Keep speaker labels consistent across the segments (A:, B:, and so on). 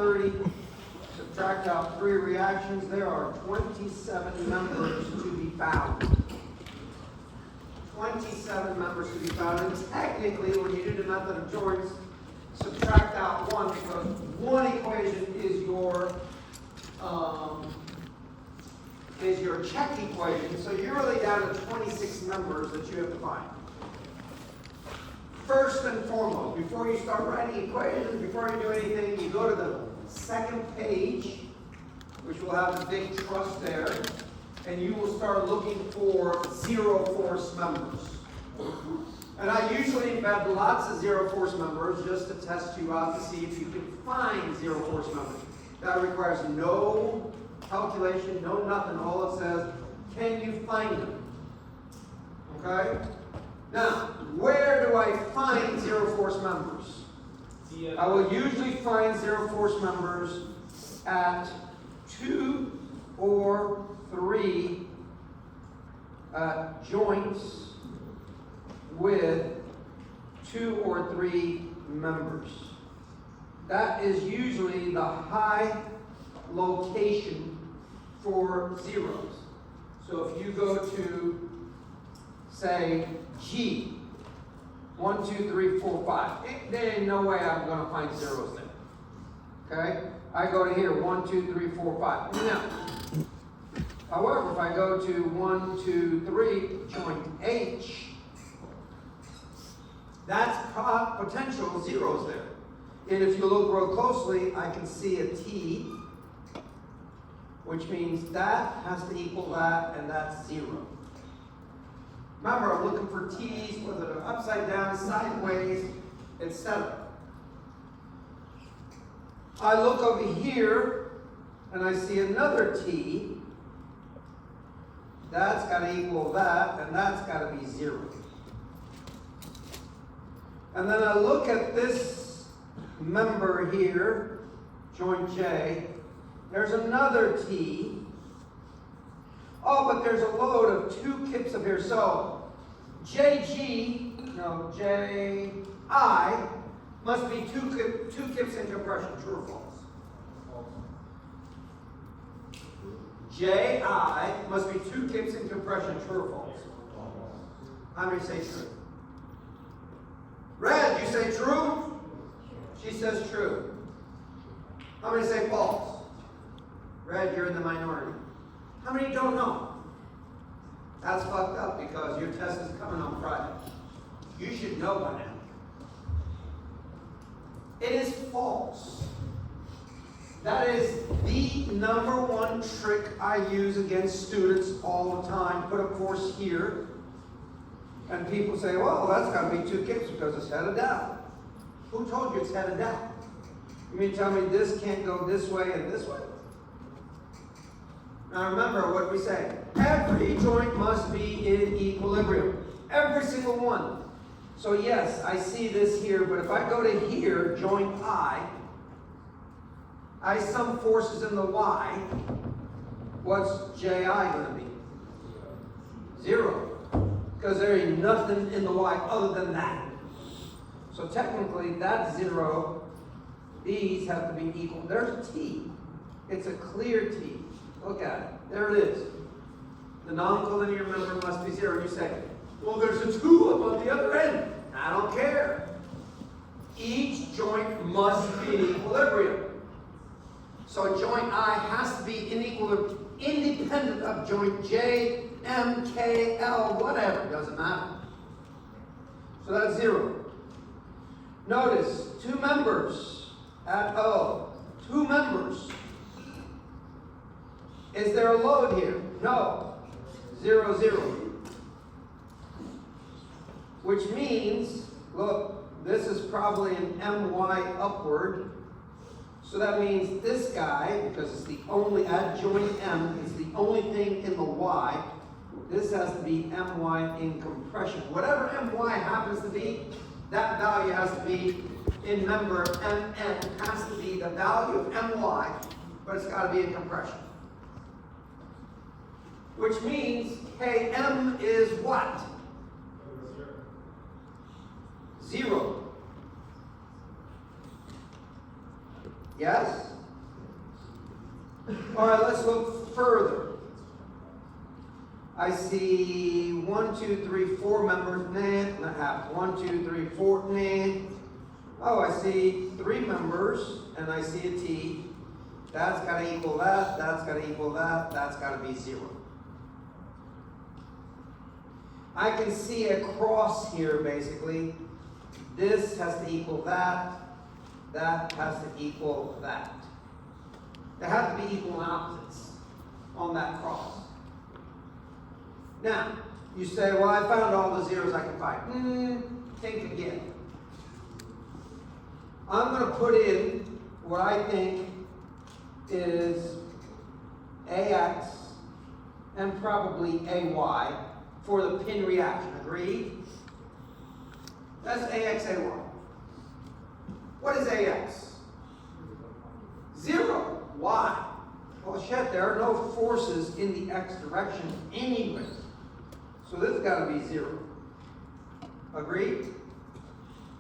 A: 30, subtract out 3 reactions, there are 27 members to be found. 27 members to be found. And technically, when you do the method of joints, subtract out 1 because one equation is your check equation. So you're really down to 26 members that you have to find. First and foremost, before you start writing equations, before you do anything, you go to the second page, which will have the big truss there, and you will start looking for zero force members. And I usually embed lots of zero force members just to test you out to see if you can find zero force members. That requires no calculation, no nothing. All it says, can you find them? Okay? Now, where do I find zero force members? I will usually find zero force members at 2 or 3 joints with 2 or 3 members. That is usually the high location for zeros. So if you go to, say, G, 1, 2, 3, 4, 5. There ain't no way I'm going to find zeros there. Okay? I go to here, 1, 2, 3, 4, 5. Now, however, if I go to 1, 2, 3, joint H, that's potential zeros there. And if you look real closely, I can see a T, which means that has to equal that, and that's 0. Remember, I'm looking for T's, whether they're upside down, sideways, etc. I look over here, and I see another T. That's got to equal that, and that's got to be 0. And then I look at this member here, joint J. There's another T. Oh, but there's a load of 2 kips up here. So JI must be 2 kips in compression. True or false? JI must be 2 kips in compression. True or false? How many say true? Red, you say true? She says true. How many say false? Red, you're in the minority. How many don't know? That's fucked up because your test is coming on Friday. You should know by now. It is false. That is the #1 trick I use against students all the time. Put a course here, and people say, well, that's got to be 2 kips because it's headed down. Who told you it's headed down? You mean tell me this can't go this way and this way? Now remember what we say. Every joint must be in equilibrium. Every single one. So yes, I see this here, but if I go to here, joint I sum forces in the Y, what's JI going to be? 0. Because there ain't nothing in the Y other than that. So technically, that's 0. These have to be equal. There's a T. It's a clear T. Look at it. There it is. The non-collinear member must be 0. You say, well, there's a 2 up on the other end. I don't care. Each joint must be in equilibrium. So joint I has to be in equilibrium, independent of joint J, M, K, L, whatever. Doesn't matter. So that's 0. Notice, 2 members at O. 2 members. Is there a load here? No. 0, 0. Which means, look, this is probably an MY upward. So that means this guy, because it's the only, at joint M, it's the only thing in the Y, this has to be MY in compression. Whatever MY happens to be, that value has to be in member MN, has to be the value of MY, but it's got to be in compression. Which means Km is what? 0. Yes? All right, let's look further. I see 1, 2, 3, 4 members. Nah, not half. 1, 2, 3, 4. Nah. Oh, I see 3 members, and I see a T. That's got to equal that. That's got to equal that. That's got to be 0. I can see a cross here, basically. This has to equal that. That has to equal that. They have to be equal and opposites on that cross. Now, you say, well, I found all the zeros I can find. Think again. I'm going to put in what I think is AX and probably AY for the pin reaction. Agreed? That's AX, AY. What is AX? 0. Why? Well, shit, there are no forces in the X direction anyway. So this has got to be 0. Agreed?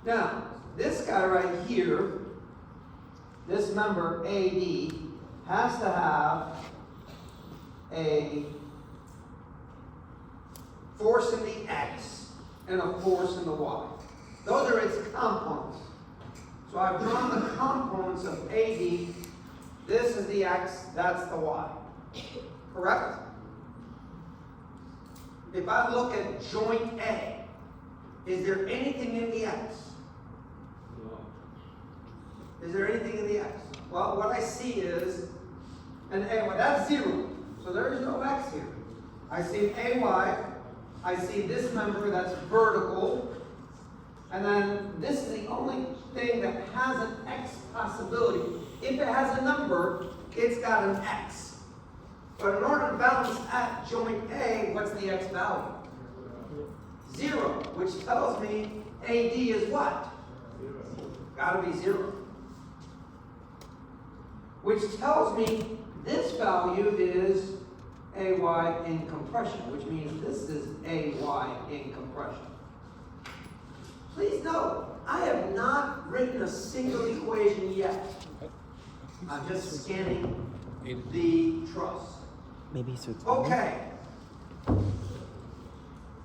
A: Now, this guy right here, this member AD, has to have a force in the X and a force in the Y. Those are its components. So I've drawn the components of AD. This is the X, that's the Y. Correct? If I look at joint A, is there anything in the X? Is there anything in the X? Well, what I see is an AY. That's 0. So there is no X here. I see an AY. I see this member that's vertical. And then this is the only thing that has an X possibility. If it has a number, it's got an X. But in order to balance at joint A, what's the X value? 0, which tells me AD is what? Got to be 0. Which tells me this value is AY in compression, which means this is AY in compression. Please note, I have not written a single equation yet. I'm just scanning the truss.
B: Maybe so.
A: Okay.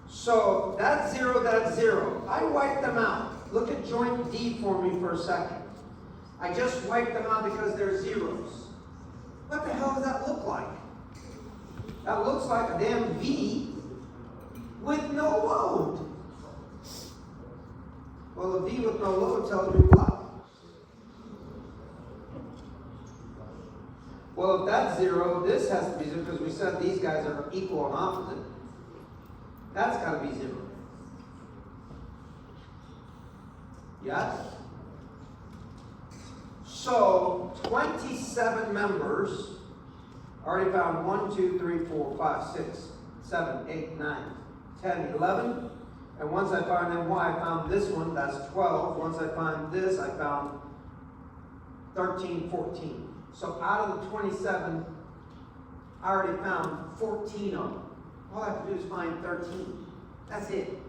A: So that's 0, that's 0. I wiped them out. Look at joint D for me for a second. I just wiped them out because they're zeros. What the hell does that look like? That looks like a damn V with no load. Well, a V with no load tells me what? Well, if that's 0, this has to be 0 because we said these guys are equal and opposite. That's got to be 0. Yes? So, 27 members. Already found 1, 2, 3, 4, 5, 6, 7, 8, 9, 10, 11. And once I find MY, I found this one, that's 12. Once I find this, I found 13, 14. So out of the 27, I already found 14 of them. All I have to do is find 13. That's it.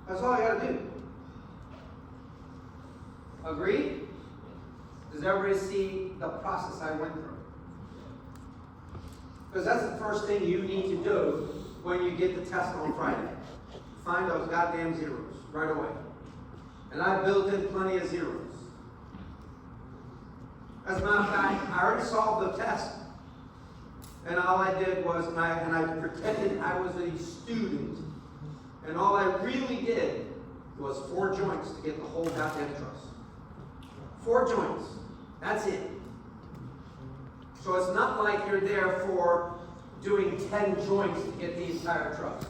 A: That's all I got to do. Agreed? Does everybody see the process I went through? Because that's the first thing you need to do when you get the test on Friday. Find those goddamn zeros right away. And I built in plenty of zeros. As a matter of fact, I already solved the test. And all I did was, I pretended I was a student. And all I really did was 4 joints to get the whole goddamn truss. 4 joints. That's it. So it's not like you're there for doing 10 joints to get the entire truss.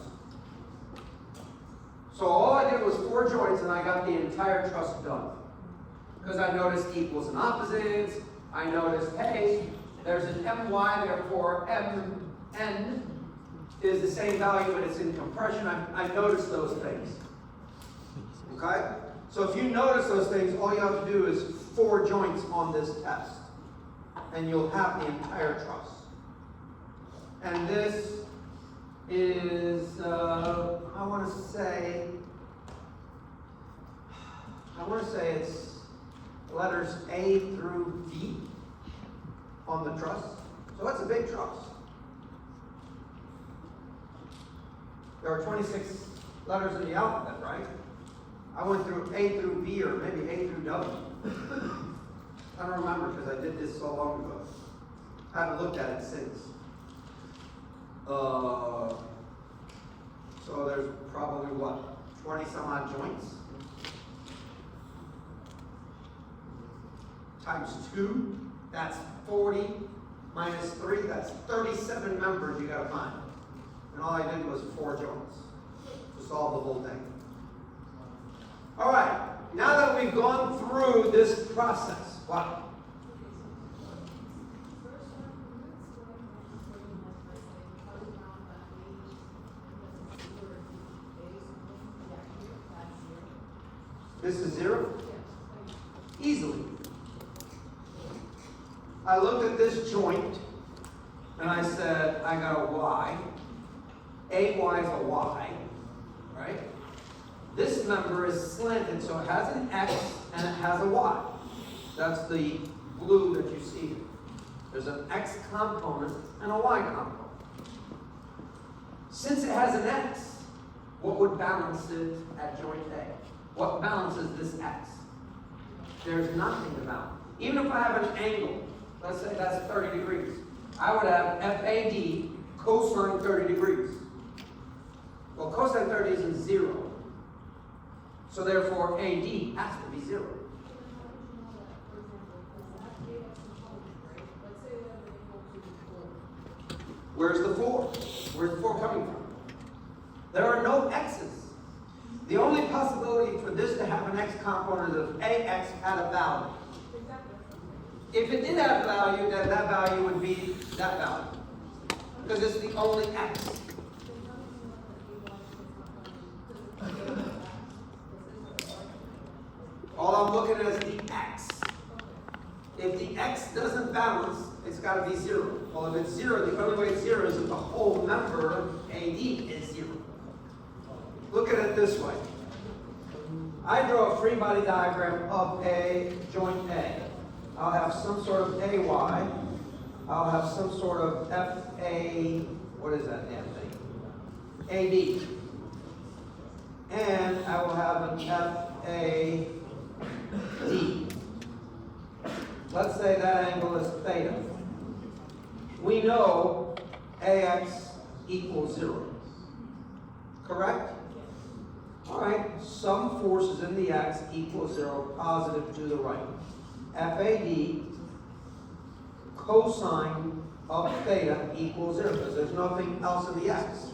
A: So all I did was 4 joints and I got the entire truss done. Because I noticed equals and opposites. I noticed, hey, there's an MY, therefore MN is the same value, but it's in compression. I noticed those things. Okay? So if you notice those things, all you have to do is 4 joints on this test. And you'll have the entire truss. And this is, I want to say it's letters A through V on the truss. So that's a big truss. There are 26 letters in the alphabet, right? I went through A through V, or maybe A through W. I don't remember because I did this so long ago. I haven't looked at it since. So there's probably what, 20 some odd joints? Times 2, that's 40, minus 3, that's 37 members you gotta find. And all I did was 4 joints to solve the whole thing. All right, now that we've gone through this process, what? This is 0? Easily. I looked at this joint and I said, I got a Y. AY is a Y, right? This member is slanted, so it has an X and it has a Y. That's the blue that you see. There's an X component and a Y component. Since it has an X, what would balance it at joint A? What balances this X? There's nothing to balance. Even if I have an angle, let's say that's 30 degrees, I would have FAD cosine 30 degrees. Well, cosine 30 isn't 0. So therefore, AD has to be 0. Where's the 4? Where's the 4 coming from? There are no X's. The only possibility for this to have an X component is if AX had a value. If it did have a value, then that value would be that value. Because it's the only X. All I'm looking at is the X. If the X doesn't balance, it's got to be 0. Well, if it's 0, the only way it's 0 is if the whole member, AD, is 0. Look at it this way. I draw a free body diagram of a joint A. I'll have some sort of AY. I'll have some sort of FA, what is that damn thing? AD. And I will have an FAD. Let's say that angle is theta. We know AX equals 0. Correct? All right, some forces in the X equals 0, positive to the right. FAD cosine of theta equals 0, because there's nothing else in the X.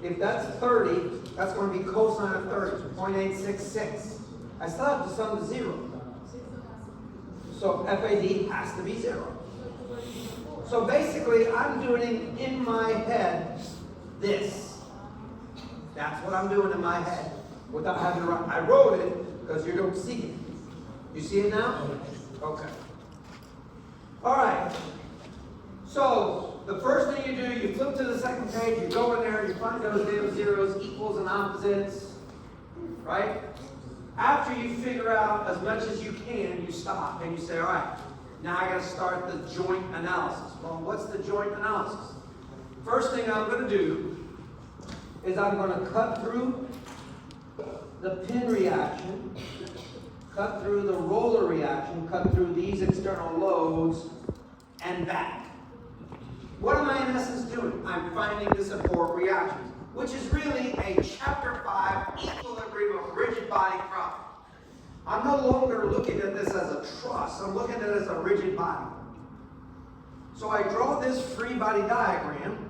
A: If that's 30, that's going to be cosine of 30, 0.866. I still have to sum to 0. So FAD has to be 0. So basically, I'm doing in my head this. That's what I'm doing in my head without having to write. I wrote it because you don't see it. You see it now? Okay. All right. So the first thing you do, you flip to the second page, you go in there, you find those damn zeros, equals and opposites, right? After you figure out as much as you can, you stop and you say, all right, now I got to start the joint analysis. Well, what's the joint analysis? First thing I'm going to do is I'm going to cut through the pin reaction, cut through the roller reaction, cut through these external loads, and back. What am I in essence doing? I'm finding the support reactions, which is really a chapter 5 equilibrium of rigid body problem. I'm no longer looking at this as a truss, I'm looking at it as a rigid body. So I draw this free body diagram.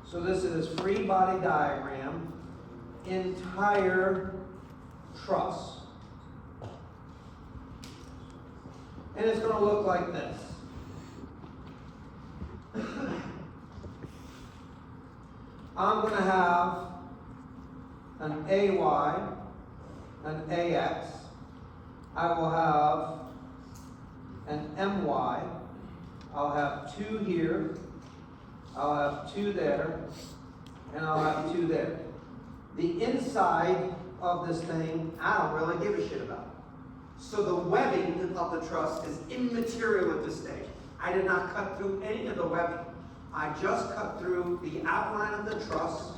A: So this is free body diagram, entire truss. And it's going to look like this. I'm going to have an AY, an AX. I will have an MY. I'll have 2 here. I'll have 2 there, and I'll have 2 there. The inside of this thing, I don't really give a shit about. So the webbing of the truss is immaterial at this stage. I did not cut through any of the webbing. I just cut through the outline of the truss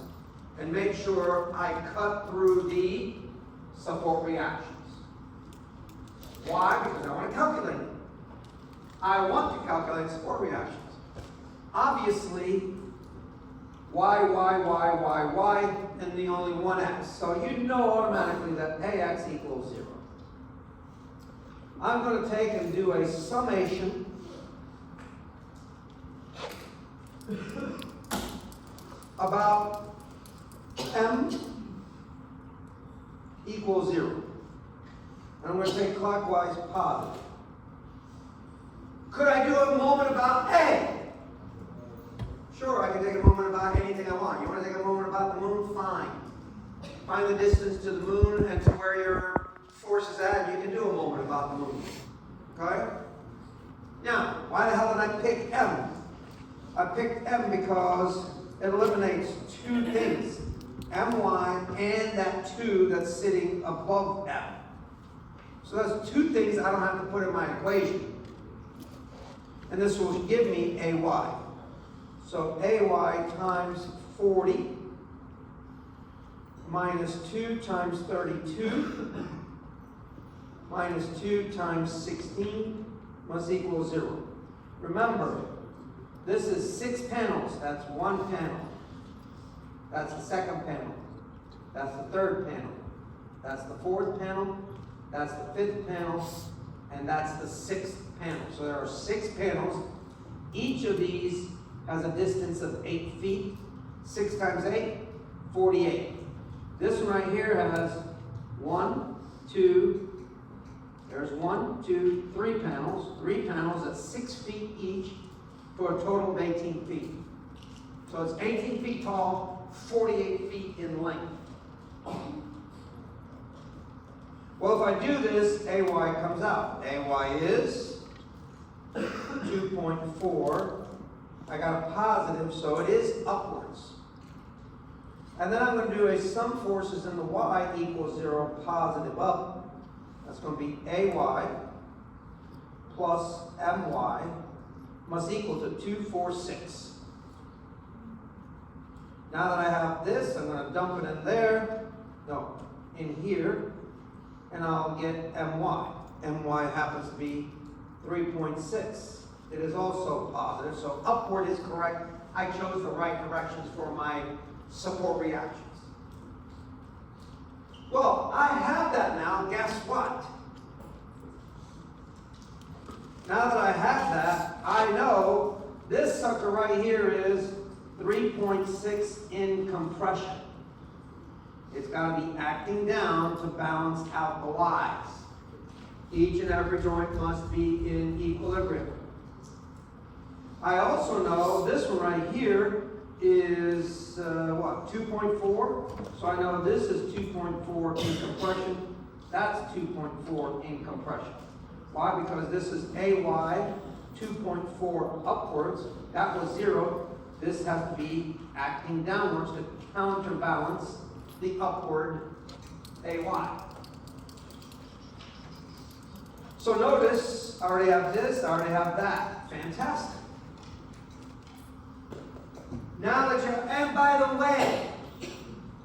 A: and make sure I cut through the support reactions. Why? Because I want to calculate it. I want to calculate support reactions. Obviously, y, and the only one x. So you know automatically that ax equals 0. I'm going to take and do a summation about m equals 0. And I'm going to take clockwise positive. Could I do a moment about A? Sure, I can take a moment about anything I want. You want to take a moment about the moon? Fine. Find the distance to the moon and to where your force is at, and you can do a moment about the moon. Okay? Now, why the hell did I pick M? I picked M because it eliminates two things. My and that 2 that's sitting above M. So that's two things I don't have to put in my equation. And this will give me AY. So AY times 40 minus 2 times 32 minus 2 times 16 must equal 0. Remember, this is 6 panels. That's one panel. That's the second panel. That's the third panel. That's the fourth panel. That's the fifth panel. And that's the sixth panel. So there are 6 panels. Each of these has a distance of 8 feet. 6 times 8, 48. This one right here has 1, 2, there's 1, 2, 3 panels. 3 panels at 6 feet each for a total of 18 feet. So it's 18 feet tall, 48 feet in length. Well, if I do this, AY comes out. AY is 2.4. I got a positive, so it is upwards. And then I'm going to do a sum forces in the y equals 0, positive up. That's going to be AY plus MY must equal to 246. Now that I have this, I'm going to dump it in there. No, in here. And I'll get MY. MY happens to be 3.6. It is also positive, so upward is correct. I chose the right directions for my support reactions. Well, I have that now. Guess what? Now that I have that, I know this sucker right here is 3.6 in compression. It's got to be acting down to balance out the Y's. Each and every joint must be in equilibrium. I also know this one right here is, 2.4? So I know this is 2.4 in compression. That's 2.4 in compression. Why? Because this is AY, 2.4 upwards. That was 0. This has to be acting downwards to counterbalance the upward AY. So notice, I already have this, I already have that. Fantastic. Now that you're, and by the way,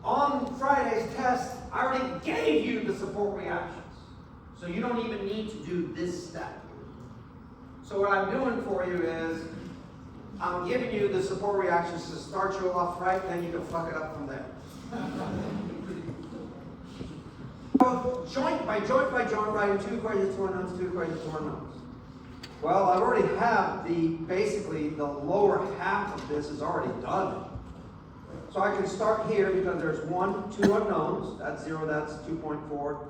A: on Friday's test, I already gave you the support reactions. So you don't even need to do this step. So what I'm doing for you is, I'm giving you the support reactions to start you off right, then you can fuck it up from there. Joint by joint by joint, writing 2 equations, 2 unknowns, 2 equations, 2 unknowns. Well, I already have basically the lower half of this is already done. So I can start here because there's 1, 2 unknowns. That's 0, that's 2.4.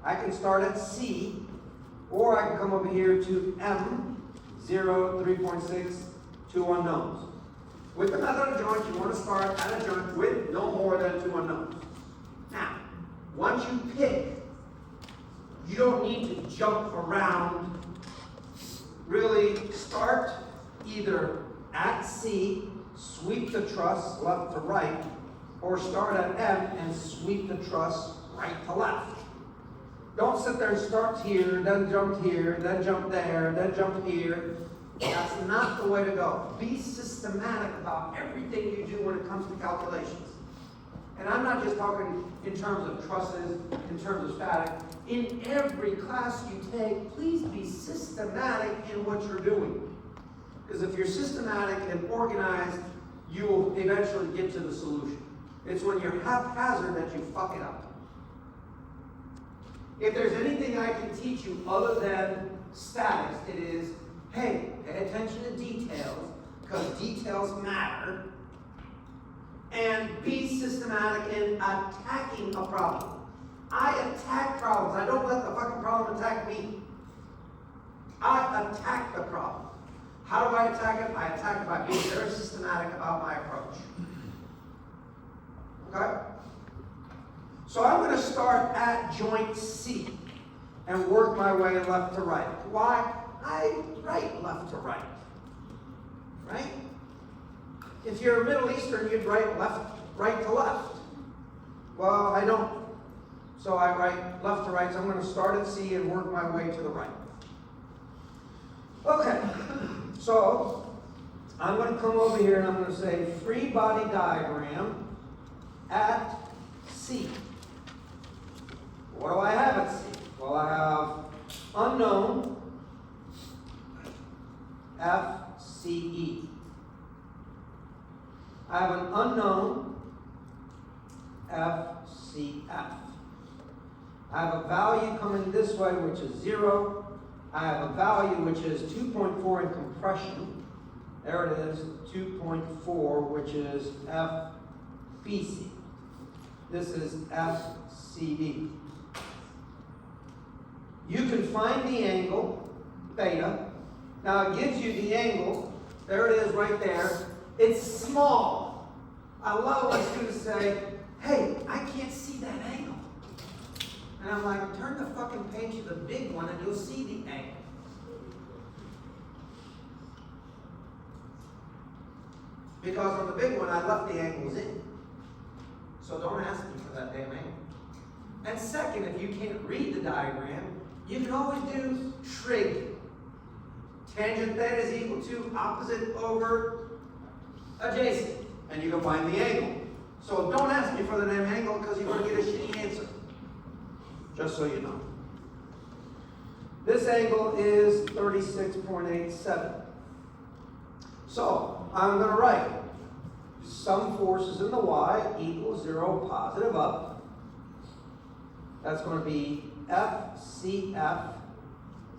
A: I can start at C, or I can come over here to M, 0, 3.6, 2 unknowns. With the method of joint, you want to start at a joint with no more than 2 unknowns. Now, once you pick, you don't need to jump around. Really start either at C, sweep the truss left to right, or start at M and sweep the truss right to left. Don't sit there and start here, then jump here, then jump there, then jump here. That's not the way to go. Be systematic about everything you do when it comes to calculations. And I'm not just talking in terms of trusses, in terms of static. In every class you take, please be systematic in what you're doing. Because if you're systematic and organized, you will eventually get to the solution. It's when you're haphazard that you fuck it up. If there's anything I can teach you other than statics, it is, hey, pay attention to details, because details matter, and be systematic in attacking a problem. I attack problems. I don't let the fucking problem attack me. I attack the problem. How do I attack it? I attack it by being very systematic about my approach. Okay? So I'm going to start at joint C and work my way left to right. Why? I write left to right. Right? If you're Middle Eastern, you'd write right to left. Well, I don't. So I write left to right. So I'm going to start at C and work my way to the right. Okay. So I'm going to come over here and I'm going to say free body diagram at C. What do I have at C? Well, I have unknown FCE. I have an unknown FCF. I have a value coming this way, which is 0. I have a value which is 2.4 in compression. There it is, 2.4, which is FBC. This is FCD. You can find the angle, theta. Now it gives you the angle. There it is right there. It's small. I love when students say, hey, I can't see that angle. And I'm like, turn the fucking page to the big one and you'll see the angle. Because on the big one, I left the angles in. So don't ask me for that damn angle. And second, if you can't read the diagram, you can always do trig. Tangent theta is equal to opposite over adjacent. And you can find the angle. So don't ask me for the damn angle because you're going to get a shitty answer. Just so you know. This angle is 36.87. So I'm going to write some forces in the y equals 0 positive up. That's going to be FCF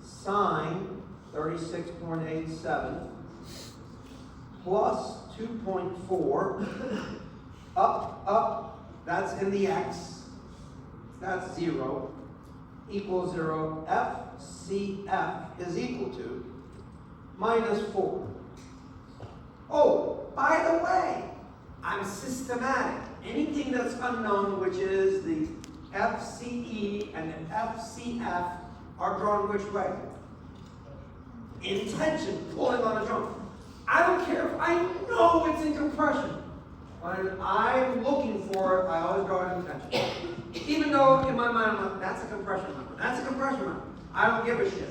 A: sine 36.87 plus 2.4 up, that's in the x, that's 0, equals 0. FCF is equal to minus 4. Oh, by the way, I'm systematic. Anything that's unknown, which is the FCE and the FCF, are drawn which way? In tension, pulling on a drum. I don't care if I know it's in compression. When I'm looking for it, I always draw it in tension. Even though in my mind I'm like, that's a compression number. That's a compression number. I don't give a shit.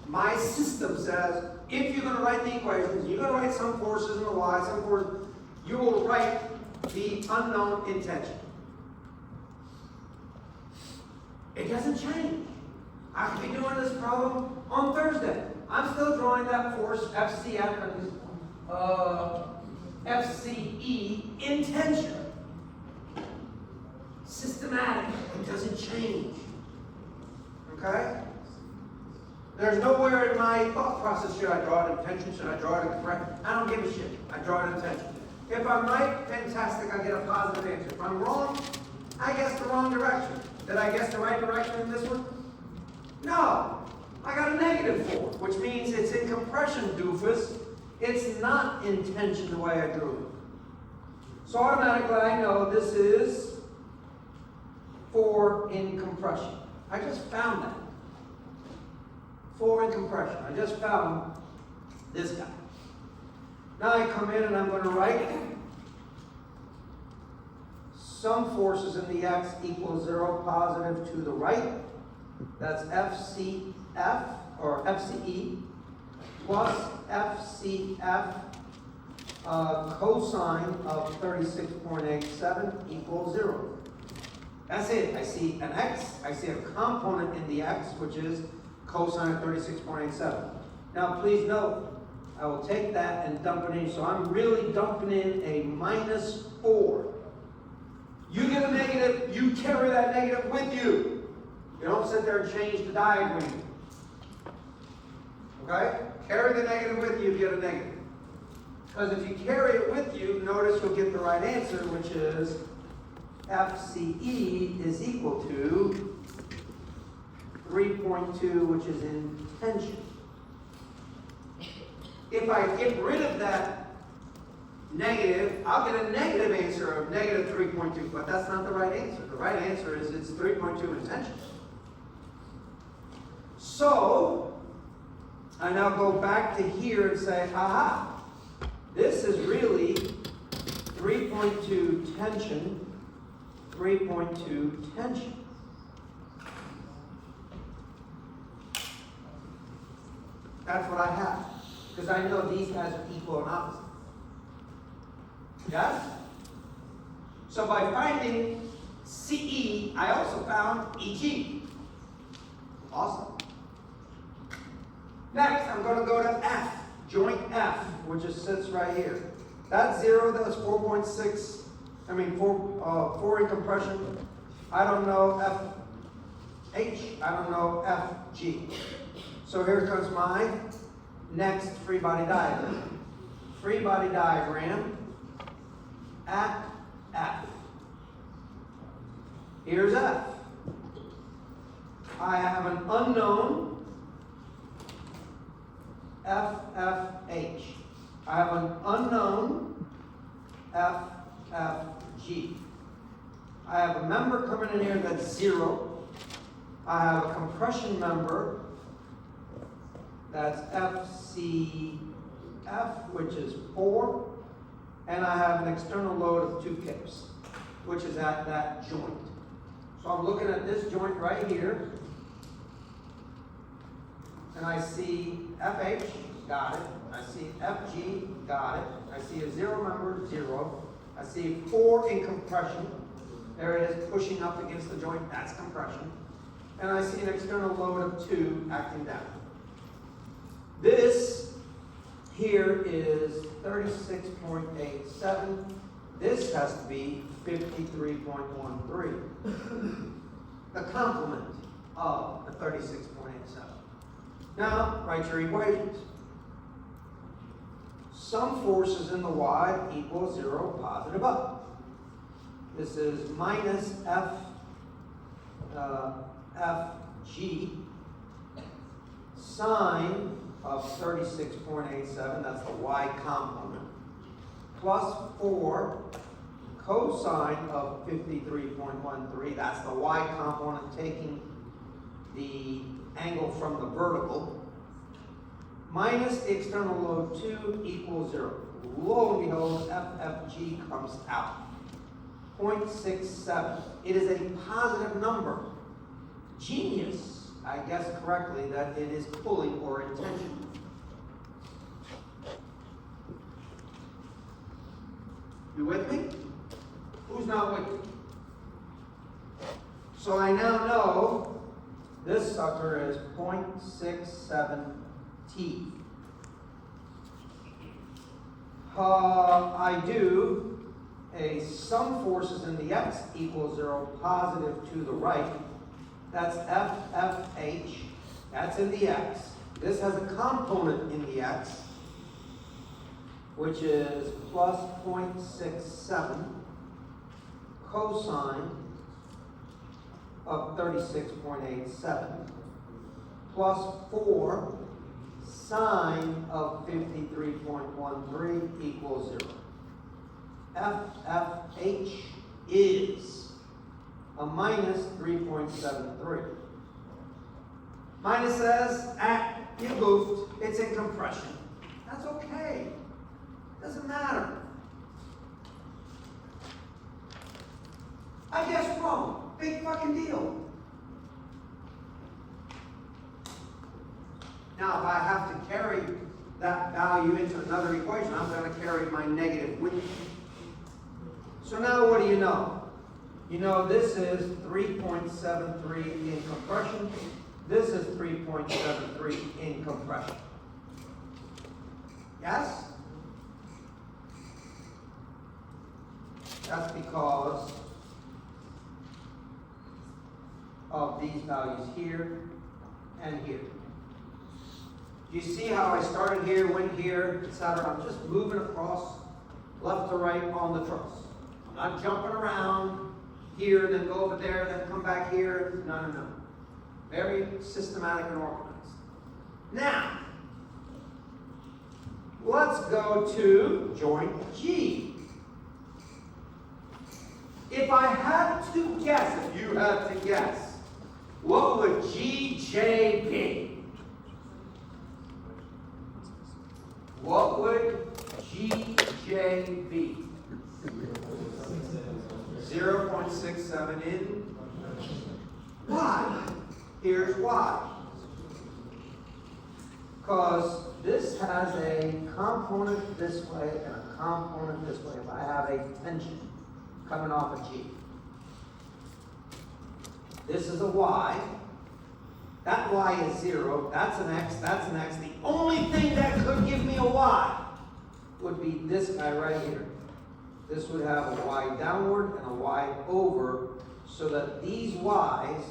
A: My system says, if you're going to write the equations, you're going to write some forces in the y, some forces, you will write the unknown in tension. It doesn't change. I could be doing this problem on Thursday. I'm still drawing that force FCF and FCE in tension. Systematic. It doesn't change. Okay? There's nowhere in my thought process, should I draw it in tension, should I draw it in compression? I don't give a shit. I draw it in tension. If I'm right, fantastic, I get a positive answer. If I'm wrong, I guess the wrong direction. Did I guess the right direction in this one? No. I got a negative 4, which means it's in compression, doofus. It's not in tension the way I drew it. So automatically I know this is 4 in compression. I just found that. 4 in compression. I just found this guy. Now I come in and I'm going to write some forces in the x equals 0 positive to the right. that's FCF, or FCE, plus FCF cosine of 36.87 equals 0. That's it. I see an x, I see a component in the x, which is cosine of 36.87. Now please note, I will take that and dump it in. So I'm really dumping in a -4. You get a negative, you carry that negative with you. You don't sit there and change the diagram. Okay? Carry the negative with you if you get a negative. Because if you carry it with you, notice you'll get the right answer, which is FCE is equal to 3.2, which is in tension. If I get rid of that negative, I'll get a negative answer of negative 3.2, but that's not the right answer. The right answer is it's 3.2 in tension. So, I now go back to here and say, aha, this is really 3.2 tension, 3.2 tension. That's what I have. Because I know these guys are equal and opposite. Yes? So by finding CE, I also found EG. Awesome. Next, I'm going to go to F, joint F, which just sits right here. That's 0, that's 4.6, 4 in compression. I don't know FH, I don't know FG. So here comes my next free body diagram. Free body diagram at F. Here's F. I have an unknown FFH. I have an unknown FFG. I have a member coming in here that's 0. I have a compression member that's FCF, which is 4. And I have an external load of 2 kips, which is at that joint. So I'm looking at this joint right here. And I see FH, got it. I see FG, got it. I see a 0 member, 0. I see 4 in compression. There it is, pushing up against the joint, that's compression. And I see an external load of 2 acting down. This here is 36.87. This has to be 53.13. The complement of the 36.87. Now, write your equations. Sum forces in the y equals 0, positive up. This is minus FG sine of 36.87, that's the y component, plus 4 cosine of 53.13, that's the y component taking the angle from the vertical, minus the external load 2 equals 0. Lo and behold, FFG comes out. 0.67. It is a positive number. Genius. I guess correctly that it is pulling or in tension. You with me? Who's not with me? So I now know this sucker is 0.67 T. I do a sum forces in the x equals 0, positive to the right. That's FFH. That's in the x. This has a component in the x, which is plus 0.67 cosine of 36.87 plus 4 sine of 53.13 equals 0. FFH is a minus 3.73. Minus says, you goofed, it's in compression. That's okay. Doesn't matter. I guessed wrong. Big fucking deal. Now, if I have to carry that value into another equation, I'm going to carry my negative with me. So now what do you know? You know this is 3.73 in compression. This is 3.73 in compression. Yes? That's because of these values here and here. You see how I started here, went here, etc. I'm just moving across left to right on the truss. I'm not jumping around here, then go over there, then come back here. No, no, no. Very systematic and organized. Now, let's go to joint G. If I had to guess, if you had to guess, what would GJ be? What would GJ be? 0.67 in. Why? Here's why. Because this has a component this way and a component this way. If I have a tension coming off of G. This is a Y. That Y is 0. That's an X. That's an X. The only thing that could give me a Y would be this guy right here. This would have a Y downward and a Y over, so that these Y's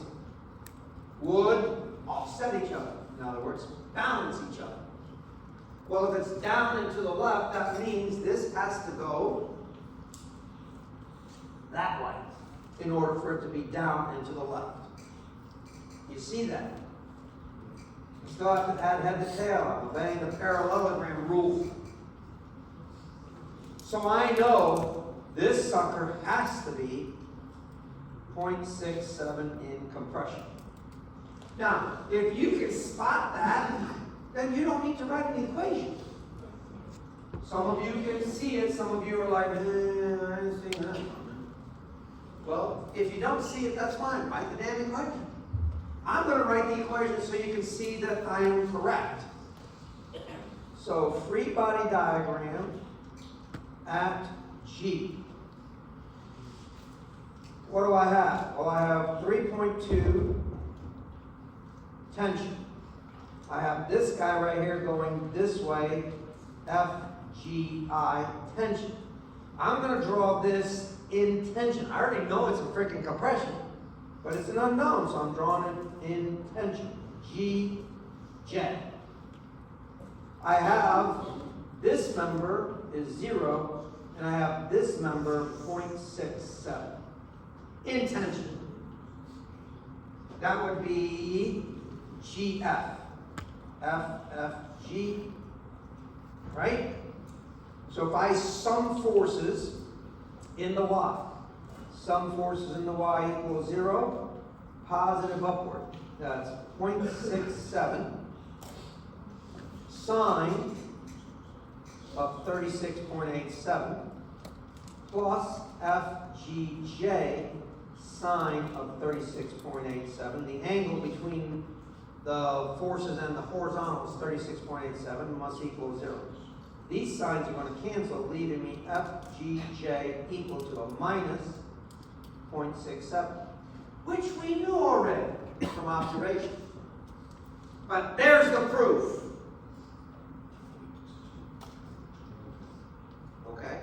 A: would offset each other. In other words, balance each other. Well, if it's down and to the left, that means this has to go that way in order for it to be down and to the left. You see that? You still have to add head to tail. I'm obeying the parallelogram rule. So I know this sucker has to be 0.67 in compression. Now, if you can spot that, then you don't need to write an equation. Some of you can see it, some of you are like, I didn't see that. Well, if you don't see it, that's fine. Write the damn equation. I'm going to write the equation so you can see that I am correct. So, free body diagram at G. What do I have? Well, I have 3.2 tension. I have this guy right here going this way, FGI tension. I'm going to draw this in tension. I already know it's a freaking compression, but it's an unknown, so I'm drawing it in tension. GJ. I have this member is 0, and I have this member 0.67 in tension. That would be GF. FFG. Right? So if I sum forces in the Y, sum forces in the Y equals 0, positive upward. That's 0.67 sine of 36.87 plus FGJ sine of 36.87. The angle between the forces and the horizontal is 36.87, must equal 0. These signs are going to cancel, leaving me FGJ equal to a minus 0.67, which we knew already from observation. But there's the proof. Okay?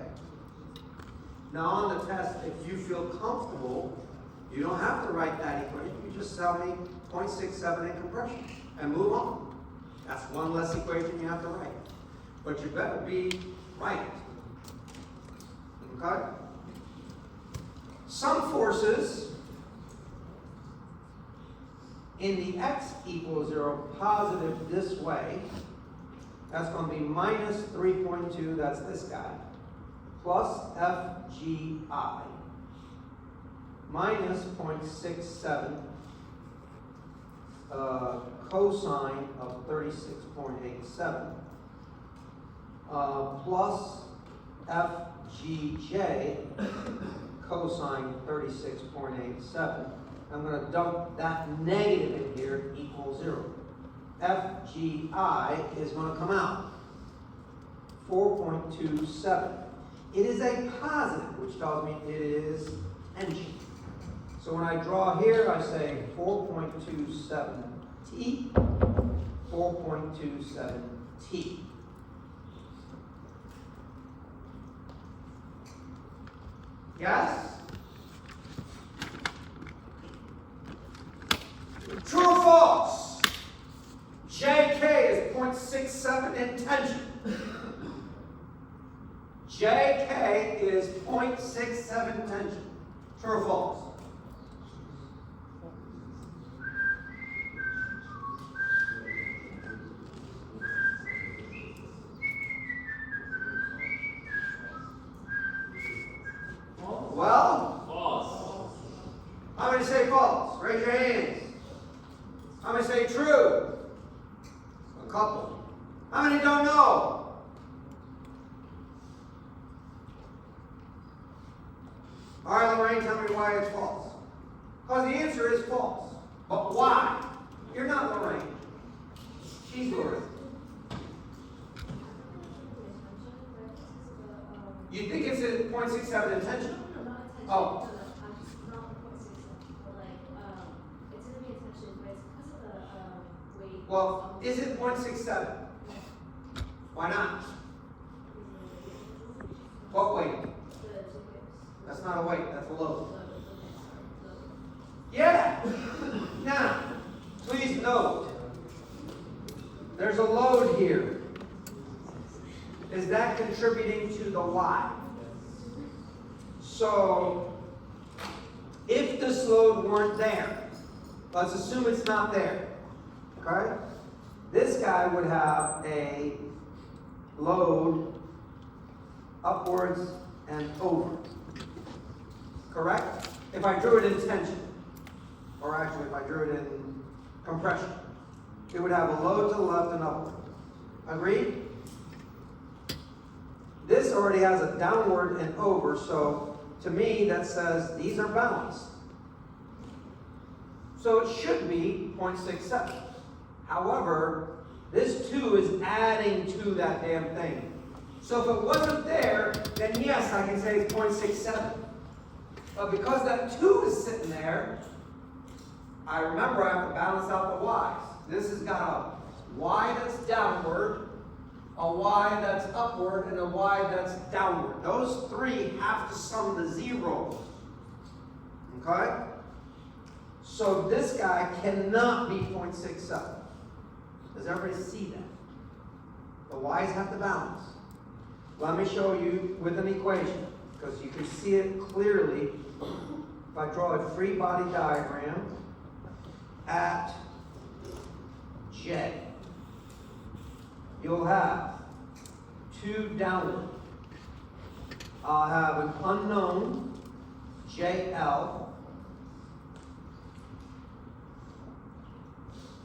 A: Now on the test, if you feel comfortable, you don't have to write that equation. You just tell me 0.67 in compression and move on. That's one less equation you have to write. But you better be right. Okay? Some forces in the x equals 0, positive this way, that's going to be minus 3.2, that's this guy, plus FGI, minus 0.67 cosine of 36.87, plus FGJ cosine 36.87. I'm going to dump that negative in here, equals 0. FGI is going to come out 4.27. It is a positive, which tells me it is tension. So when I draw here, I say 4.27 T, 4.27 T. Yes? True or false? JK is 0.67 in tension. JK is 0.67 tension. True or false? Well?
B: False.
A: How many say false? Raise your hands. How many say true? A couple. How many don't know? All right, Lorraine, tell me why it's false. Because the answer is false. But why? You're not Lorraine. She's Lorraine. You think it's at 0.67 in tension? Oh. Well, is it 0.67? Why not? What weight? That's not a weight, that's a load. Yeah! Now, please note, there's a load here. Is that contributing to the Y? So, if this load weren't there, let's assume it's not there, okay? This guy would have a load upwards and over, correct? If I drew it in tension, or actually if I drew it in compression, it would have a load to the left and upward. Agreed? This already has a downward and over, so to me that says these are balanced. So it should be 0.67. However, this 2 is adding to that damn thing. So if it wasn't there, then yes, I can say it's 0.67. But because that 2 is sitting there, I remember I have to balance out the y's. This has got a y that's downward, a y that's upward, and a y that's downward. Those three have to sum to 0. Okay? So this guy cannot be 0.67. Does everybody see that? The y's have to balance. Let me show you with an equation, because you can see it clearly. If I draw a free body diagram at J, you'll have 2 downward. I'll have an unknown, JL.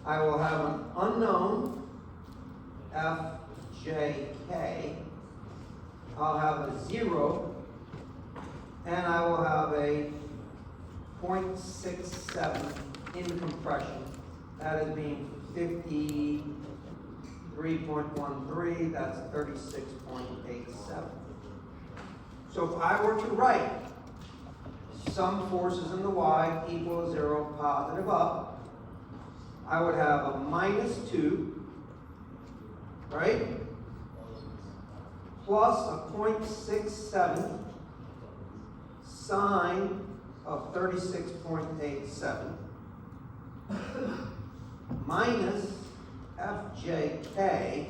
A: I will have an unknown, FJK. I'll have a 0, and I will have a 0.67 in compression. That is being 53.13, that's 36.87. So if I were to write some forces in the Y equals 0, positive up, I would have a -2, right? Plus a 0.67 sine of 36.87 minus FJK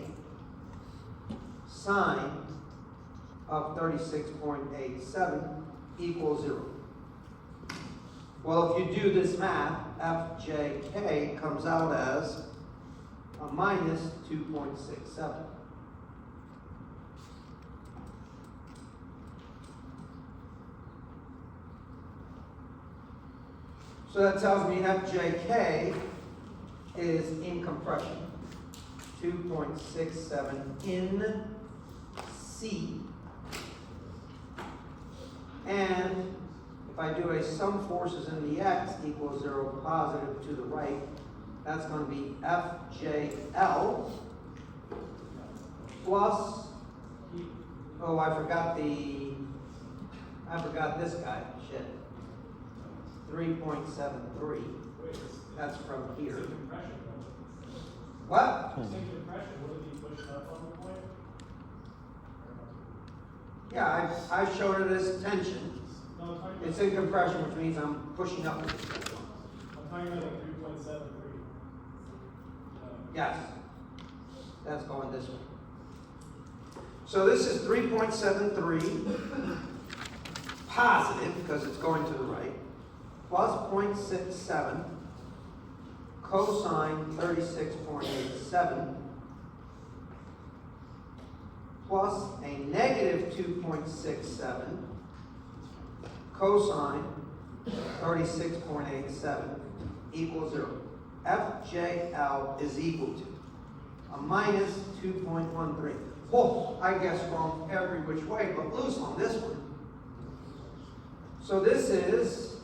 A: sine of 36.87 equals 0. Well, if you do this math, FJK comes out as a minus 2.67. So that tells me FJK is in compression, 2.67 in C. And if I do a sum forces in the X equals 0, positive to the right, That's going to be FJL plus, oh, I forgot this guy, shit. 3.73. That's from here. What? Yeah, I showed it as tension. It's in compression, which means I'm pushing up.
B: I'm talking about like 3.73.
A: Yes. That's going this way. So this is 3.73 positive, because it's going to the right, plus 0.67 cosine 36.87 plus a negative 2.67 cosine 36.87 equals 0. FJL is equal to a minus 2.13. Oh, I guess wrong every which way, but loose on this one. So this is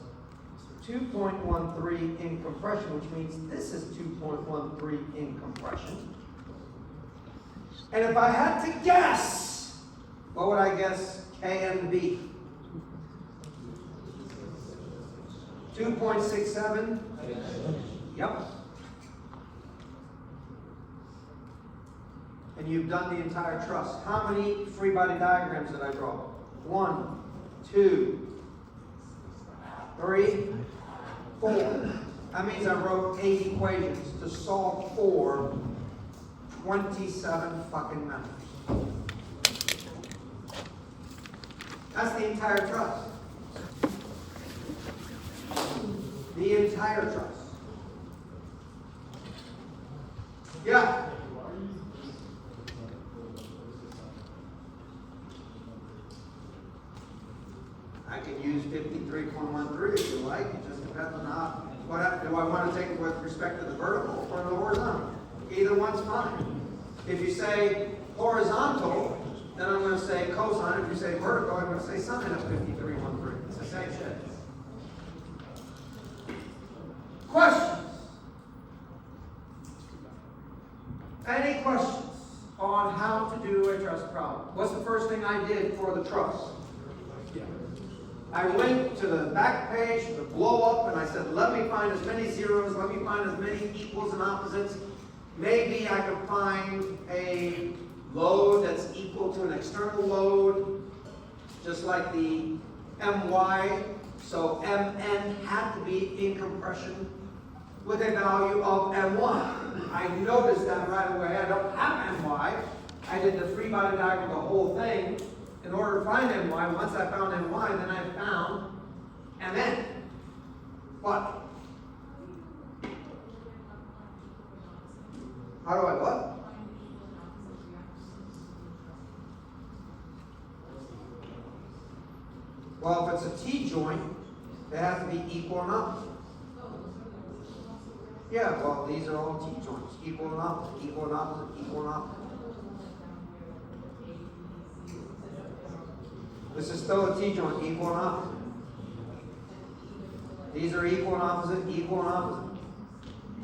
A: 2.13 in compression, which means this is 2.13 in compression. And if I had to guess, what would I guess K and B? 2.67? Yep. And you've done the entire truss. How many free body diagrams did I draw? 1, 2, 3, 4. That means I wrote 8 equations to solve for 27 fucking members. That's the entire truss. The entire truss. Yeah. I can use 53.13 if you like. It just depends on how. What do I want to take with respect to the vertical or the horizontal? Either one's fine. If you say horizontal, then I'm going to say cosine. If you say vertical, I'm going to say sine of 53.13. It's the same shit. Questions? Any questions on how to do a truss problem? What's the first thing I did for the truss? I went to the back page, the blow up, and I said, let me find as many zeros, let me find as many equals and opposites. Maybe I could find a load that's equal to an external load, just like the My. So Mn had to be in compression with a value of My. I noticed that right away. I don't have My. I did the free body diagram, the whole thing. In order to find My, once I found My, then I found Mn. But how do I what? Well, if it's a T-joint, they have to be equal and opposite. Yeah, well, these are all T-joints. Equal and opposite, equal and opposite, equal and opposite. This is still a T-joint, equal and opposite. These are equal and opposite, equal and opposite.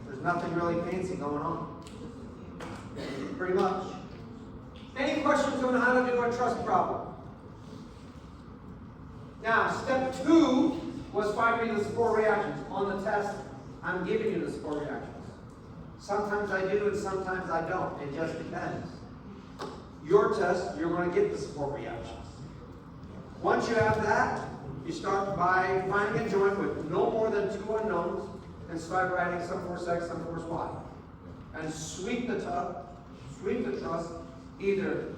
A: There's nothing really fancy going on. Pretty much. Any questions on how to do a truss problem? Now, step 2 was finding the support reactions. On the test, I'm giving you the support reactions. Sometimes I do and sometimes I don't. It just depends. Your test, you're going to get the support reactions. Once you have that, you start by finding a joint with no more than 2 unknowns and start writing some force X, some force Y. And sweep the truss either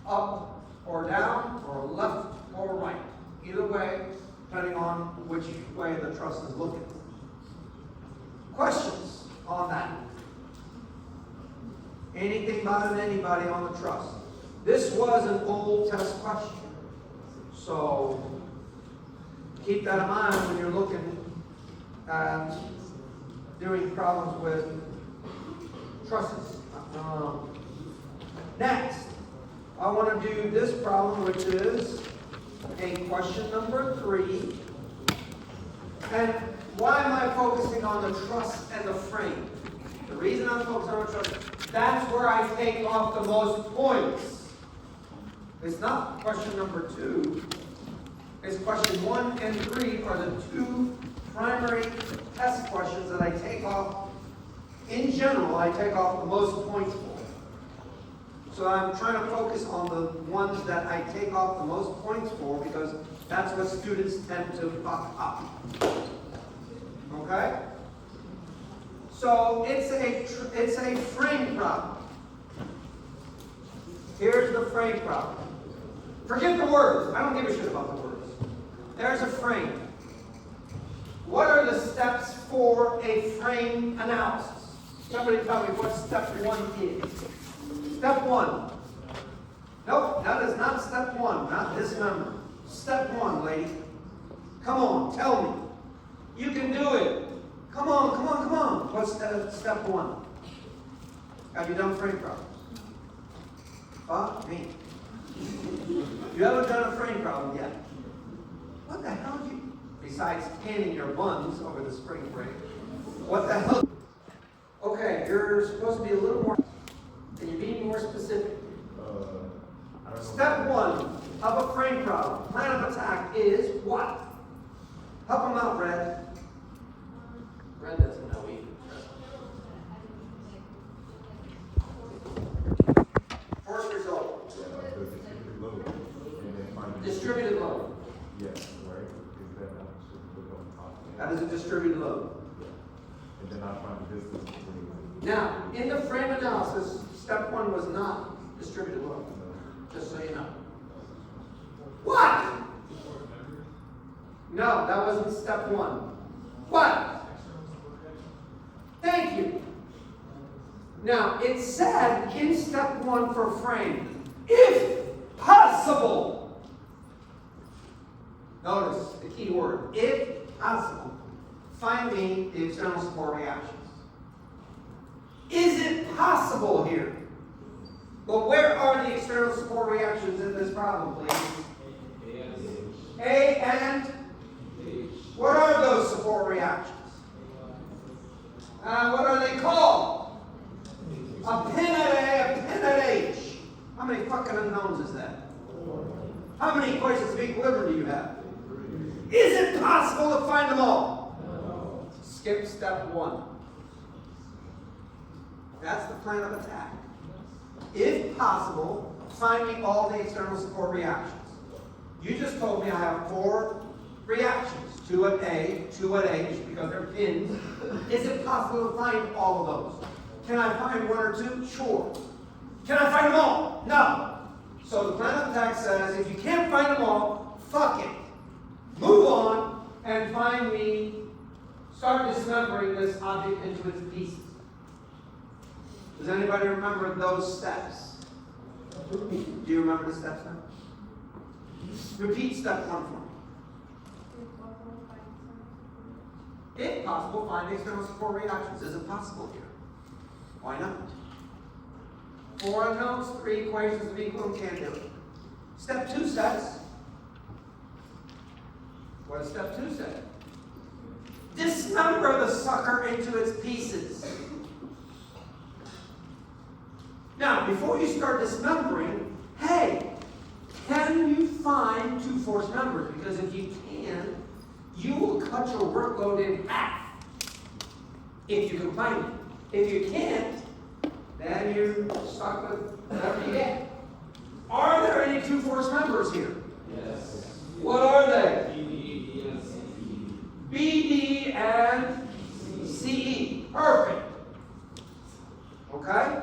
A: up or down or left or right. Either way, depending on which way the truss is looking. Questions on that? Anything about it, anybody on the truss? This was an old test question. So keep that in mind when you're looking at doing problems with trusses. Next, I want to do this problem, which is a question number 3. And why am I focusing on the truss and the frame? The reason I'm focused on instruction, that's where I take off the most points. It's not question number 2. It's question 1 and 3 are the 2 primary test questions that I take off. In general, I take off the most points for. So I'm trying to focus on the ones that I take off the most points for because that's what students tend to fuck up. Okay? So it's a frame problem. Here's the frame problem. Forget the words. I don't give a shit about the words. There's a frame. What are the steps for a frame analysis? Somebody tell me what step 1 is. Step 1. Nope, that is not step 1, not this number. Step 1, lady. Come on, tell me. You can do it. Come on, come on, come on. What's step 1? Have you done frame problems? Fuck me. You haven't done a frame problem yet. What the hell did you, besides canning your buns over the spring break, what the hell? Okay, you're supposed to be a little more, can you be more specific? Step 1 of a frame problem, plan of attack is what? Help them out, Red. Red doesn't know either. First result. Distributed load.
C: Yes, right? Is that not distributed on top?
A: That is a distributed load.
C: And then I find the distance between.
A: Now, in the frame analysis, step 1 was not distributed load. Just so you know. What? No, that wasn't step 1. What? Thank you. Now, it said in step 1 for frame, if possible. Notice the key word, if possible. Find me the external support reactions. Is it possible here? Well, where are the external support reactions in this problem, please? A and what are those support reactions? What are they called? A pin at A, a pin at H. How many fucking unknowns is that? How many equations of equilibrium do you have? Is it possible to find them all? No. Skip step 1. That's the plan of attack. If possible, find me all the external support reactions. You just told me I have 4 reactions. 2 at A, 2 at H, because they're pins. Is it possible to find all of those? Can I find 1 or 2? Sure. Can I find them all? No. So the plan of attack says, if you can't find them all, fuck it. Move on and find me, start dismembering this object into its pieces. Does anybody remember those steps? Do you remember the steps now? Repeat step 1 for me. If possible, find the external support reactions. Is it possible here? Why not? 4 unknowns, 3 equations of equilibrium, can't do it. Step 2 says, what does step 2 say? Dismember the sucker into its pieces. Now, before you start dismembering, hey, can you find 2 force members? Because if you can, you will cut your workload in half. If you can find it. If you can't, then you're stuck with whatever you get. Are there any 2 force members here?
D: Yes.
A: What are they?
D: BD, yes.
A: BD and CE. Perfect. Okay?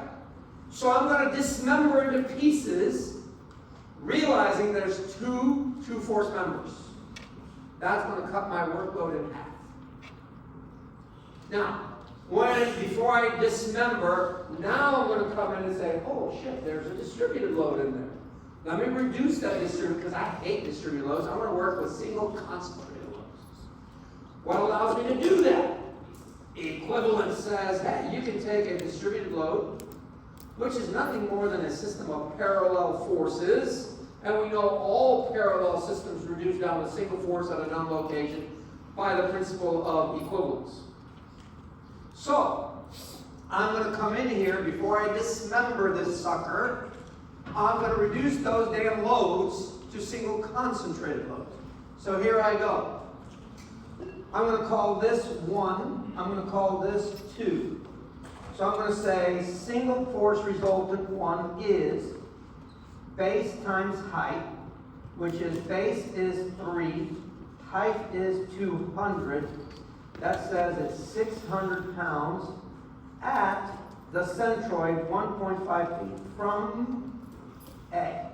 A: So I'm going to dismember into pieces, realizing there's 2 force members. That's going to cut my workload in half. Now, before I dismember, now I'm going to come in and say, oh shit, there's a distributed load in there. Let me reduce that distributed, because I hate distributed loads. I want to work with single concentrated loads. What allows me to do that? Equivalence says, hey, you can take a distributed load, which is nothing more than a system of parallel forces, and we know all parallel systems reduce down to single force at a known location by the principle of equivalence. So, I'm going to come in here before I dismember this sucker. I'm going to reduce those damn loads to single concentrated loads. So here I go. I'm going to call this 1. I'm going to call this 2. So I'm going to say single force resultant 1 is base times height, which is base is 3, height is 200. That says it's 600 pounds at the centroid 1.5 feet from A.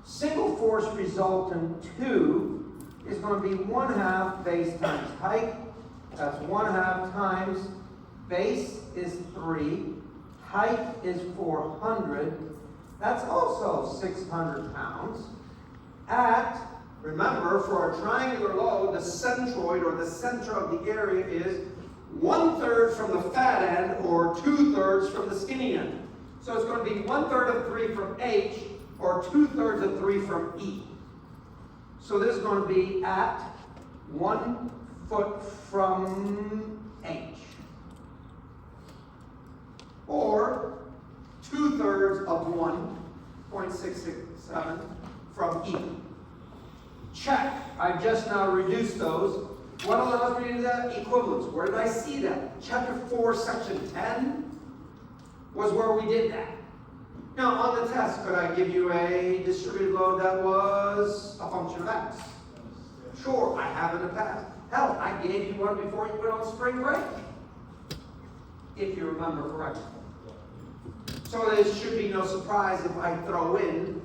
A: Single force resultant 2 is going to be 1/2 base times height. That's 1/2 times base is 3, height is 400. That's also 600 pounds at, remember, for a triangular load, the centroid or the center of the area is 1/3 from the fat end or 2/3 from the skinny end. So it's going to be 1/3 of 3 from H or 2/3 of 3 from E. So this is going to be at 1 foot from H. Or 2/3 of 1.667 from E. Check. I've just now reduced those. What allows me to do that? Equivalence. Where did I see that? Chapter 4, section 10 was where we did that. Now, on the test, could I give you a distributed load that was a function of X? Sure, I have in the past. Hell, I gave you one before you went on spring break. If you remember correctly. So there should be no surprise if I throw in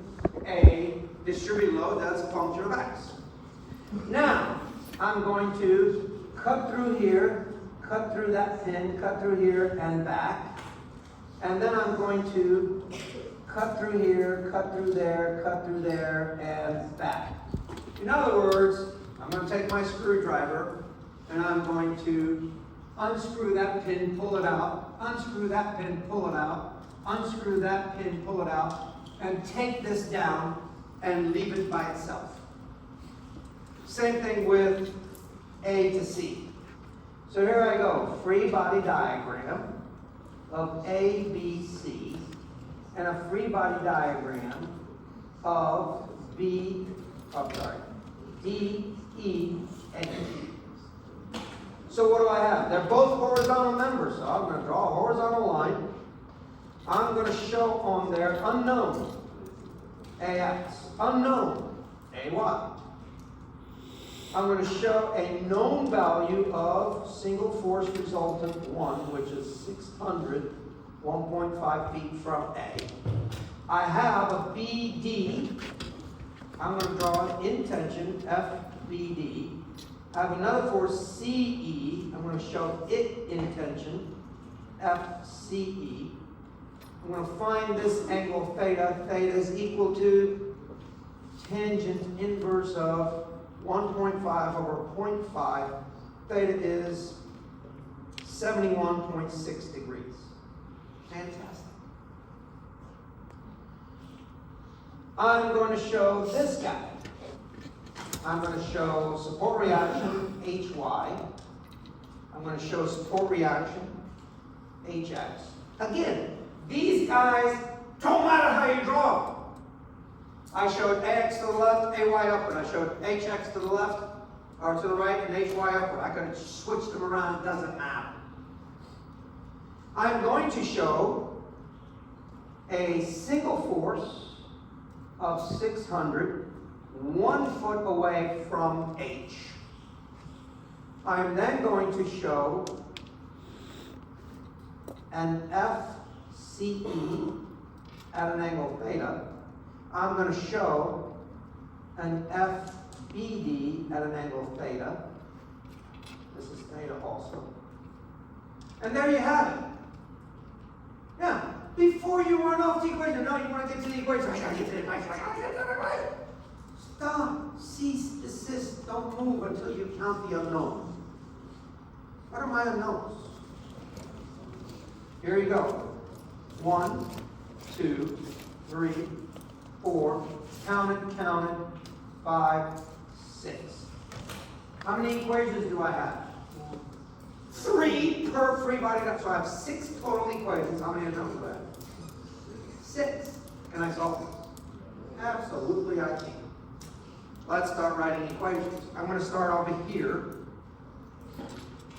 A: a distributed load that's a function of X. Now, I'm going to cut through here, cut through that pin, cut through here and back. And then I'm going to cut through here, cut through there, and back. In other words, I'm going to take my screwdriver and I'm going to unscrew that pin, pull it out, unscrew that pin, pull it out, unscrew that pin, pull it out, and take this down and leave it by itself. Same thing with A to C. So here I go, free body diagram of A, B, C, and a free body diagram of D, E, H. So what do I have? They're both horizontal members, so I'm going to draw a horizontal line. I'm going to show on there unknown, AX, unknown, AY. I'm going to show a known value of single force resultant 1, which is 600, 1.5 feet from A. I have a BD. I'm going to draw an intention, FBD. I have another force, CE. I'm going to show it intention, FCE. I'm going to find this angle theta. Theta is equal to tangent inverse of 1.5 over 0.5. Theta is 71.6 degrees. Fantastic. I'm going to show this guy. I'm going to show support reaction, HY. I'm going to show support reaction, HX. Again, these guys don't matter how you draw them. I showed AX to the left, AY upward. I showed HX to the left, or to the right, and HY upward. I could have switched them around, it doesn't matter. I'm going to show a single force of 600, 1 foot away from H. I'm then going to show an FCE at an angle theta. I'm going to show an FBD at an angle theta. This is theta also. And there you have it. Now, before you run off the equation, no, you want to get to the equation. I got to get to the equation. Stop, cease, desist, don't move until you count the unknowns. What are my unknowns? Here you go. 1, 2, 3, 4, count it, 5, 6. How many equations do I have? 3 per free body diagram. So I have 6 total equations. How many unknowns do I have? 6. Can I solve this? Absolutely I can. Let's start writing equations. I'm going to start over here.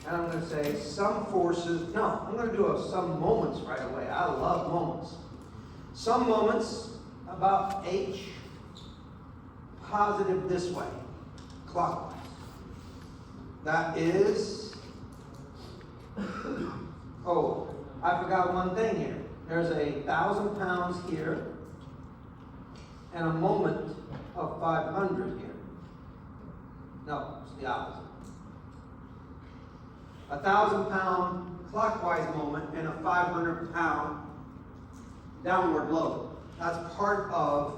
A: And I'm going to say some forces. No, I'm going to do some moments right away. I love moments. Some moments about H positive this way, clockwise. That is, oh, I forgot one thing here. There's 1,000 pounds here and a moment of 500 here. No, it's the opposite. 1,000 pound clockwise moment and a 500 pound downward load. That's part of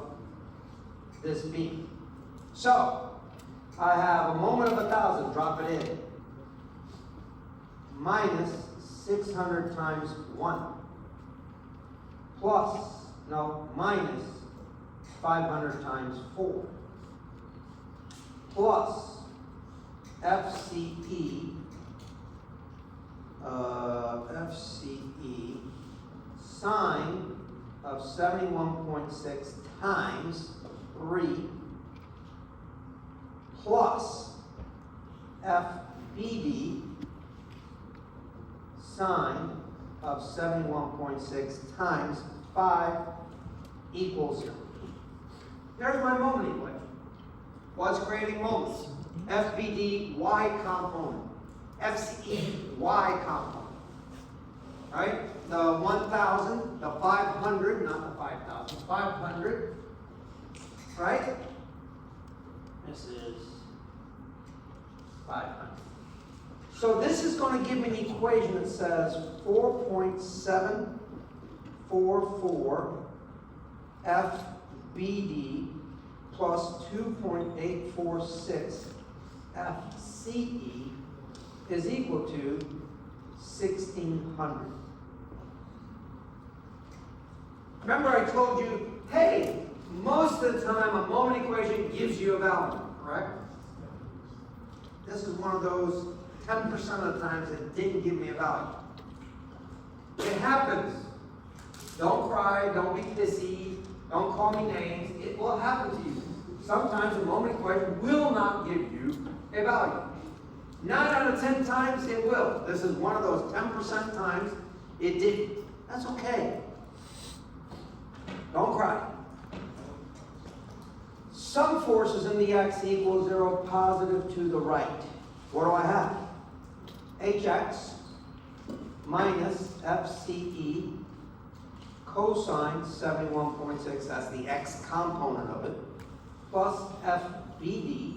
A: this beam. So, I have a moment of 1,000, drop it in, minus 600 times 1, minus 500 times 4, plus FCE, sine of 71.6 times 3, plus FBD, sine of 71.6 times 5 equals 0. There's my moment equation. What's creating moments? FBD, Y component. FCE, Y component. Right? The 1,000, the 500, not the 5,000, 500. Right? This is 500. So this is going to give me an equation that says 4.744 FBD plus 2.846 FCE is equal to 1,600. Remember I told you, hey, most of the time a moment equation gives you a value, correct? This is one of those 10% of the times it didn't give me a value. It happens. Don't cry, don't be pissy, don't call me names. It will happen to you. Sometimes a moment equation will not give you a value. 9 out of 10 times it will. This is one of those 10% times it didn't. That's okay. Don't cry. Some forces in the x equals 0 positive to the right. What do I have? Hx minus FCE cosine 71.6, that's the x component of it, plus FBD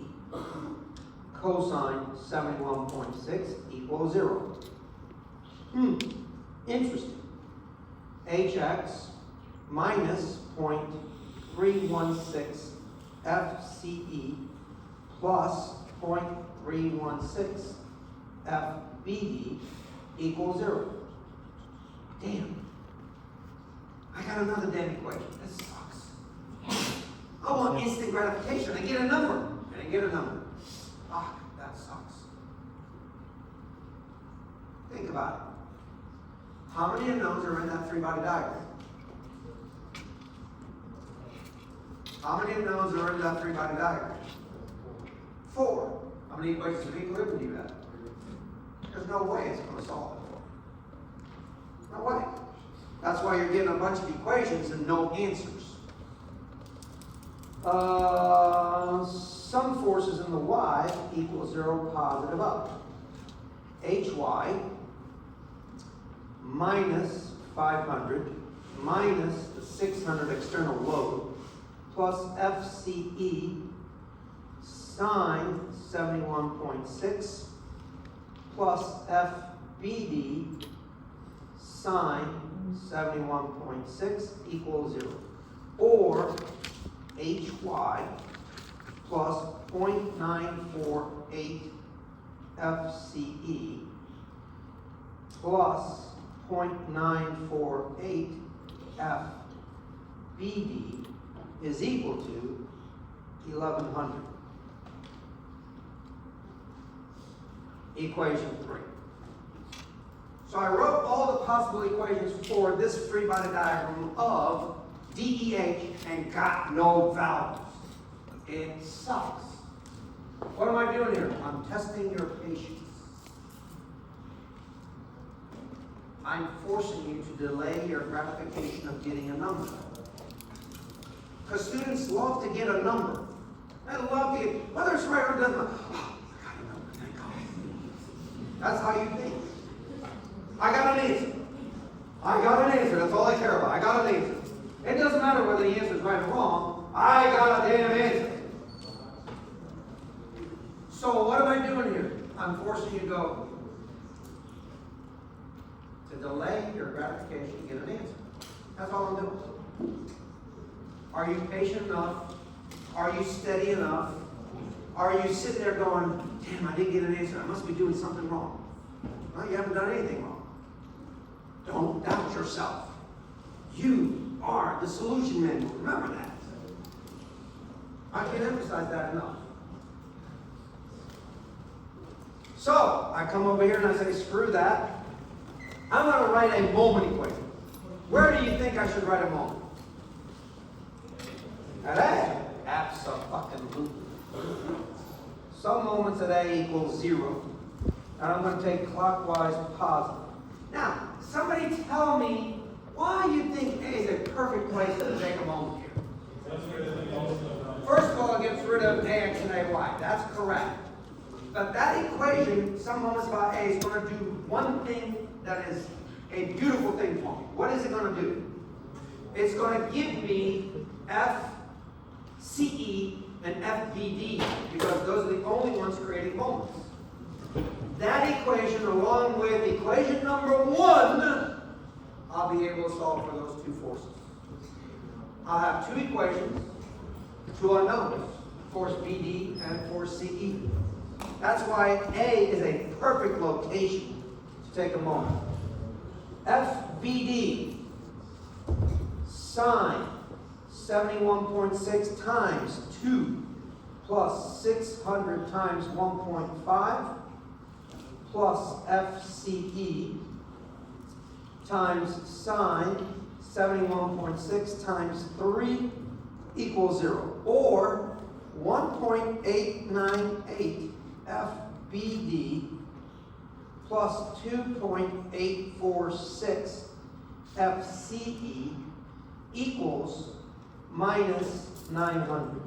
A: cosine 71.6 equals 0. Interesting. Hx minus 0.316 FCE plus 0.316 FBD equals 0. Damn. I got another damn equation. This sucks. I want instant gratification. I get a number. And I get a number. Ah, that sucks. Think about it. How many unknowns are in that 3-body diagram? How many unknowns are in that 3-body diagram? 4. How many equations of equilibrium do you have? There's no way it's going to solve it. No way. That's why you're getting a bunch of equations and no answers. Some forces in the y equals 0 positive up. Hy minus 500 minus the 600 external load plus FCE sine 71.6 plus FBD sine 71.6 equals 0. Or Hy plus 0.948 FCE plus 0.948 FBD is equal to 1,100. Equation 3. So I wrote all the possible equations for this free body diagram of DEH and got no values. It sucks. What am I doing here? I'm testing your patience. I'm forcing you to delay your gratification of getting a number. Because students love to get a number. They love to get, whether it's right or doesn't matter. Oh, I got a number, thank God. That's how you think. I got an answer. I got an answer. That's all I care about. I got an answer. It doesn't matter whether the answer is right or wrong. I got a damn answer. So what am I doing here? I'm forcing you to go to delay your gratification to get an answer. That's all I'm doing. Are you patient enough? Are you steady enough? Are you sitting there going, damn, I didn't get an answer. I must be doing something wrong. Well, you haven't done anything wrong. Don't doubt yourself. You are the solution manual. Remember that. I can't emphasize that enough. So, I come over here and I say, screw that. I'm going to write a moment equation. Where do you think I should write a moment? At A. Abso-fucking-lutely. Some moments at A equals 0. And I'm going to take clockwise positive. Now, somebody tell me why you think A is a perfect place to take a moment here. First of all, it gets rid of AX and AY. That's correct. But that equation, some moments by A, is going to do one thing that is a beautiful thing for me. What is it going to do? It's going to give me FCE and FBD, because those are the only ones creating moments. That equation, along with equation number 1, I'll be able to solve for those two forces. I'll have two equations, two unknowns, force BD and force CE. That's why A is a perfect location to take a moment. FBD, sine 71.6 times 2 plus 600 times 1.5 plus FCE times sine 71.6 times 3 equals 0. Or 1.898 FBD plus 2.846 FCE equals minus 900.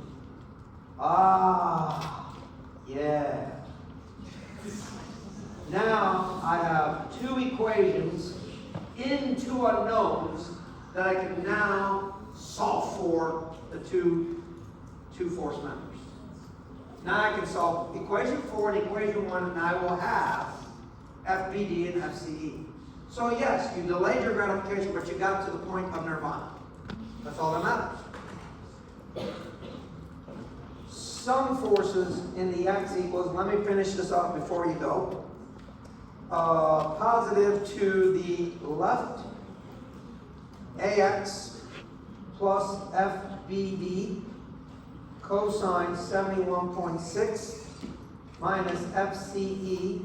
A: Ah, yeah. Now I have two equations in two unknowns that I can now solve for the two force members. Now I can solve equation 4 and equation 1, and I will have FBD and FCE. So yes, you delayed your gratification, but you got to the point of nirvana. That's all that matters. Some forces in the x equals, let me finish this off before you go. Positive to the left, AX plus FBD cosine 71.6 minus FCE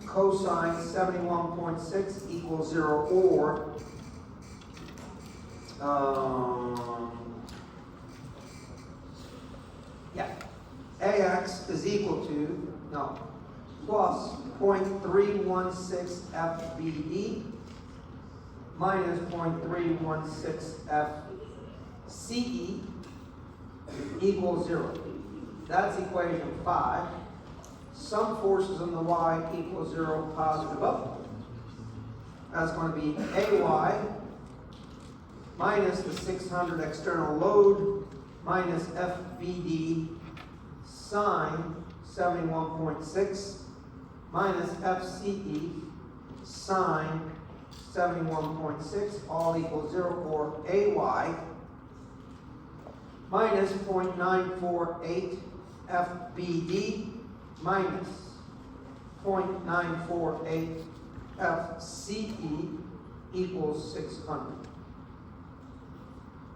A: cosine 71.6 equals 0, or AX is equal to, plus 0.316 FBD minus 0.316 FCE equals 0. That's equation 5. Some forces in the y equals 0 positive up. That's going to be AY minus the 600 external load minus FBD sine 71.6 minus FCE sine 71.6 all equals 0, or AY minus 0.948 FBD minus 0.948 FCE equals 600.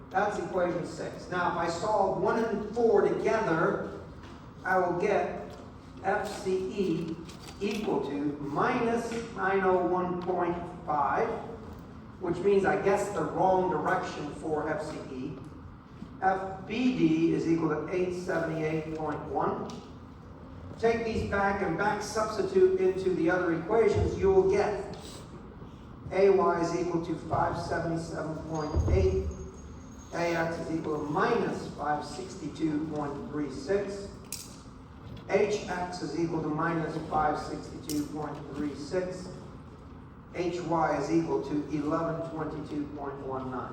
A: That's equation 6. Now, if I solve 1 and 4 together, I will get FCE equal to minus 901.5, which means I guessed the wrong direction for FCE. FBD is equal to 878.1. Take these back and back substitute into the other equations, you'll get AY is equal to 577.8. AX is equal to minus 562.36. HX is equal to minus 562.36. HY is equal to 1122.19.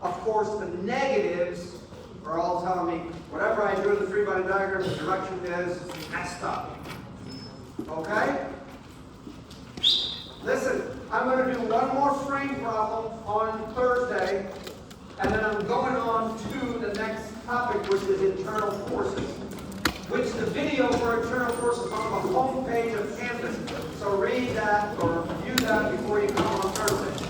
A: Of course, the negatives are all telling me whatever I drew in the three-body diagram, the direction is messed up. Okay? Listen, I'm going to do one more frame problem on Thursday, and then I'm going on to the next topic, which is internal forces, which the video for internal forces is on the home page of Canvas. So read that or view that before you come on Thursday.